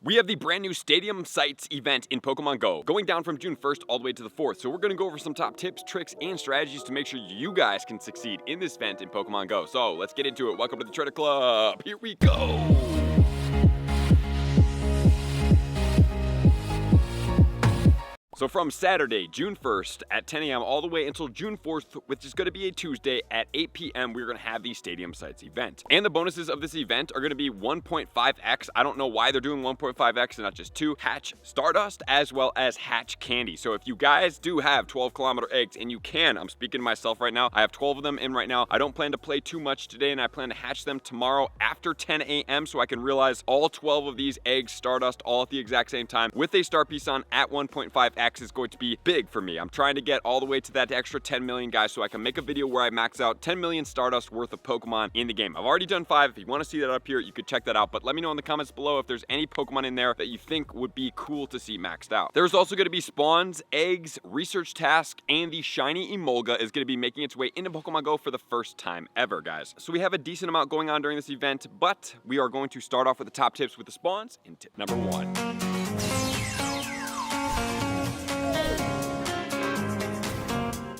We have the brand new Stadium Sites event in Pokemon Go, going down from June 1st all the way to the 4th. So we're going to go over some top tips, tricks, and strategies to make sure you guys can succeed in this event in Pokemon Go. So let's get into it. Welcome to the Trader Club. Here we go. So from Saturday, June 1st at 10 a.m. all the way until June 4th, which is going to be a Tuesday at 8 p.m., we're going to have the Stadium Sites event. And the bonuses of this event are going to be 1.5x. I don't know why they're doing 1.5x and not just 2. Hatch Stardust as well as Hatch Candy. So if you guys do have 12-kilometer eggs, and you can, I'm speaking to myself right now, I have 12 of them in right now. I don't plan to play too much today, and I plan to hatch them tomorrow after 10 a.m. so I can realize all 12 of these eggs Stardust all at the exact same time with a star piece on at 1.5x. Is going to be big for me. I'm trying to get all the way to that extra 10 million, guys, so I can make a video where I max out 10 million Stardust worth of Pokemon in the game. I've already done 5. If you want to see that up here, you could check that out, but let me know in the comments below if there's any Pokemon in there that you think would be cool to see maxed out. There's also going to be spawns, eggs, research tasks, and the shiny Emolga is going to be making its way into Pokemon Go for the first time ever, guys. So we have a decent amount going on during this event, but we are going to start off with the top tips with the spawns in tip number 1.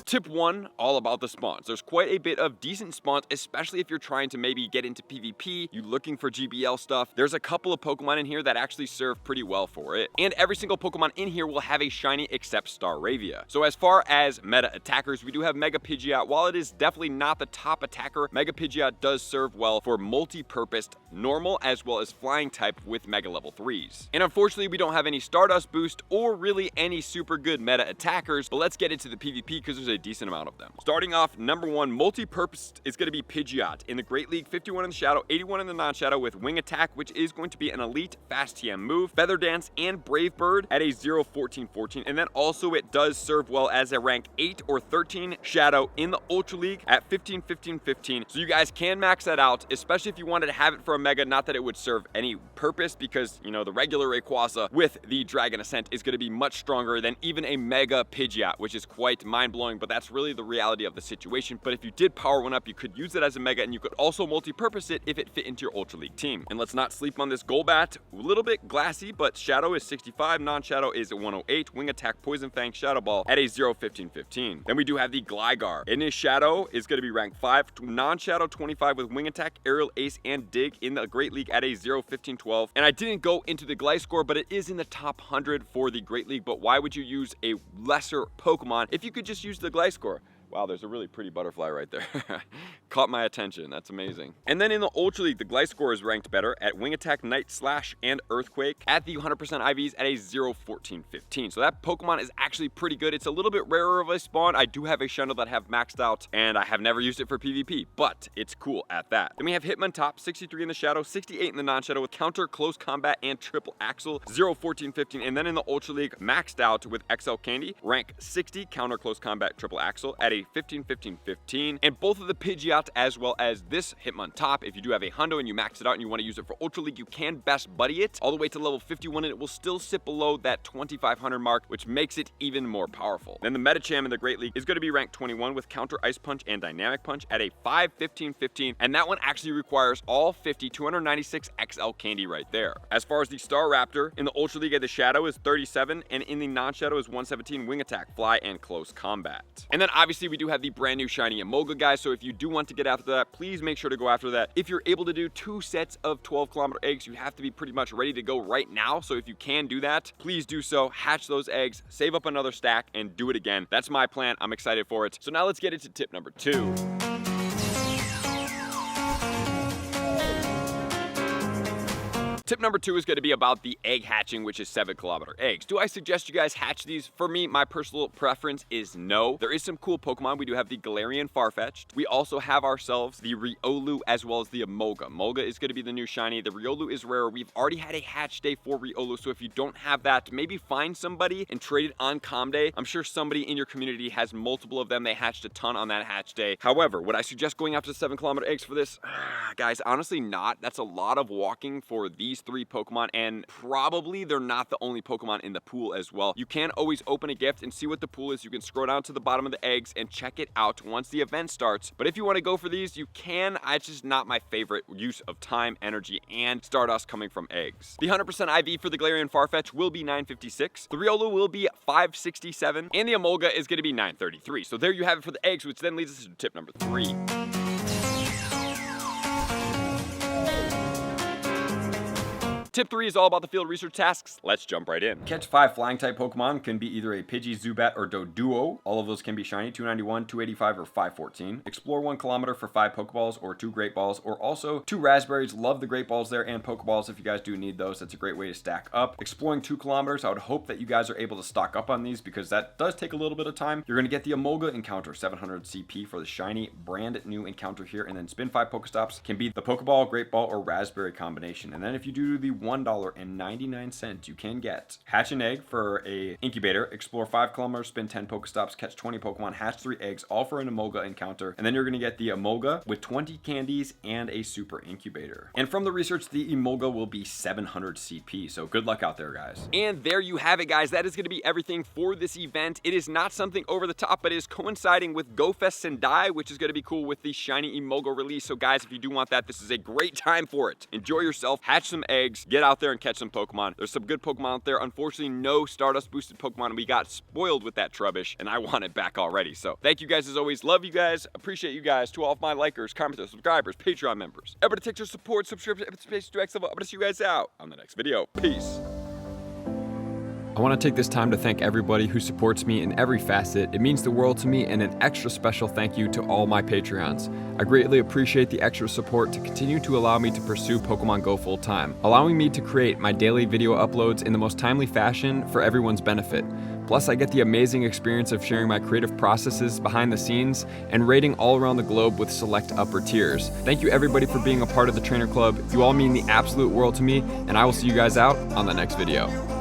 Tip 1, all about the spawns. There's quite a bit of decent spawns, especially if you're trying to maybe get into PvP, you're looking for GBL stuff. There's a couple of Pokemon in here that actually serve pretty well for it. And every single Pokemon in here will have a shiny except Staravia. So as far as meta attackers, we do have Mega Pidgeot. While it is definitely not the top attacker, Mega Pidgeot does serve well for multi-purposed normal as well as flying type with Mega level 3s. And unfortunately, we don't have any Stardust boost or really any super good meta attackers, but let's get into the PvP because there's a decent amount of them. Starting off, number 1, multi-purpose is going to be Pidgeot. In the Great League, 51 in the Shadow, 81 in the non-Shadow with Wing Attack, which is going to be an elite fast TM move, Feather Dance, and Brave Bird at a 0-14-14. And then also it does serve well as a rank 8 or 13 Shadow in the Ultra League at 15-15-15. So you guys can max that out, especially if you wanted to have it for a Mega. Not that it would serve any purpose because, you know, the regular Rayquaza with the Dragon Ascent is going to be much stronger than even a Mega Pidgeot, which is quite mind-blowing, but that's really the reality of the situation. But if you did power one up, you could use it as a Mega, and you could also multi-purpose it if it fit into your Ultra League team. And let's not sleep on this Golbat. A little bit glassy, but Shadow is 65, non-Shadow is 108, Wing Attack, Poison Fang, Shadow Ball at a 0-15-15. Then we do have the Gligar. In his Shadow is going to be rank 5, non-Shadow 25 with Wing Attack, Aerial Ace, and Dig in the Great League at a 0-15-12. And I didn't go into the Gliscor, but it is in the top 100 for the Great League. But why would you use a lesser Pokemon if you could just use the Gliscor? Wow, there's a really pretty butterfly right there. Caught my attention. That's amazing. And then in the Ultra League, the Gliscor is ranked better at Wing Attack, Night Slash, and Earthquake at the 100% IVs at a 0-14-15. So that Pokemon is actually pretty good. It's a little bit rarer of a spawn. I do have a Shundo that have maxed out, and I have never used it for PvP, but it's cool at that. Then we have Hitmontop, 63 in the Shadow, 68 in the non-Shadow with Counter, Close Combat, and Triple Axle, 0-14-15. And then in the Ultra League, maxed out with XL Candy, rank 60, Counter, Close Combat, Triple Axle at a 15-15-15. And both of the Pidgeot as well as this Hitmontop, if you do have a Hundo and you max it out and you want to use it for Ultra League, you can best buddy it all the way to level 51, and it will still sit below that 2500 mark, which makes it even more powerful. Then the Medicham in the Great League is going to be ranked 21 with Counter, Ice Punch, and Dynamic Punch at a 5-15-15, and that one actually requires all 50 296 XL Candy right there. As far as the Staraptor, in the Ultra League, the Shadow is 37, and in the non-Shadow is 117, Wing Attack, Fly, and Close Combat. And then obviously we do have the brand new shiny Emolga, guys, so if you do want to get after that, please make sure to go after that. If you're able to do 2 sets of 12-kilometer eggs, you have to be pretty much ready to go right now, so if you can do that, please do so. Hatch those eggs, save up another stack, and do it again. That's my plan. I'm excited for it. So now let's get into tip number 2. Tip number 2 is going to be about the egg hatching, which is 7-kilometer eggs. Do I suggest you guys hatch these? For me, my personal preference is no. There is some cool Pokemon. We do have the Galarian Farfetch'd. We also have ourselves the Riolu as well as the Emolga. Emolga is going to be the new shiny. The Riolu is rare. We've already had a hatch day for Riolu, so if you don't have that, maybe find somebody and trade it on Com Day. I'm sure somebody in your community has multiple of them. They hatched a ton on that hatch day. However, would I suggest going after the 7-kilometer eggs for this? Guys, honestly not. That's a lot of walking for these these 3 Pokemon, and probably they're not the only Pokemon in the pool as well. You can always open a gift and see what the pool is. You can scroll down to the bottom of the eggs and check it out once the event starts. But if you want to go for these, you can. It's just not my favorite use of time, energy, and Stardust coming from eggs. The 100% IV for the Galarian Farfetch will be 956. The Riolu will be 567. And the Emolga is going to be 933. So there you have it for the eggs, which then leads us to tip number 3. Tip 3 is all about the field research tasks. Let's jump right in. Catch 5 flying type Pokemon. Can be either a Pidgey, Zubat, or Doduo. All of those can be shiny, 291, 285, or 514. Explore 1 kilometer for 5 Pokeballs or 2 Great Balls, or also 2 Raspberries. Love the Great Balls there and Pokeballs if you guys do need those. That's a great way to stack up. Exploring 2 kilometers. I would hope that you guys are able to stock up on these because that does take a little bit of time. You're going to get the Emolga encounter, 700 CP for the shiny brand new encounter here, and then spin 5 Pokestops. Can be the Pokeball, Great Ball, or Raspberry combination. And then if you do the $1.99 you can get hatch an egg for a incubator, explore 5 kilometers, spin 10 Pokestops, catch 20 Pokemon, hatch 3 eggs, all for an Emolga encounter, and then you're going to get the Emolga with 20 candies and a super incubator. And from the research, the Emolga will be 700 CP, so good luck out there, guys. And there you have it, guys. That is going to be everything for this event. It is not something over the top, but it is coinciding with GoFest Sendai, which is going to be cool with the shiny Emolga release. So guys, if you do want that, this is a great time for it. Enjoy yourself, hatch some eggs, get out there and catch some Pokemon. There's some good Pokemon out there. Unfortunately, no Stardust boosted Pokemon. We got spoiled with that Trubbish, and I want it back already. So thank you guys as always. Love you guys. Appreciate you guys. To all of my likers, commenters, subscribers, Patreon members. Everybody take your support, subscribe to Space to X level. I'm gonna see you guys out on the next video. Peace. I want to take this time to thank everybody who supports me in every facet. It means the world to me, and an extra special thank you to all my Patreons. I greatly appreciate the extra support to continue to allow me to pursue Pokemon Go full time, allowing me to create my daily video uploads in the most timely fashion for everyone's benefit. Plus, I get the amazing experience of sharing my creative processes behind the scenes and raiding all around the globe with select upper tiers. Thank you everybody for being a part of the Trainer Club. You all mean the absolute world to me, and I will see you guys out on the next video.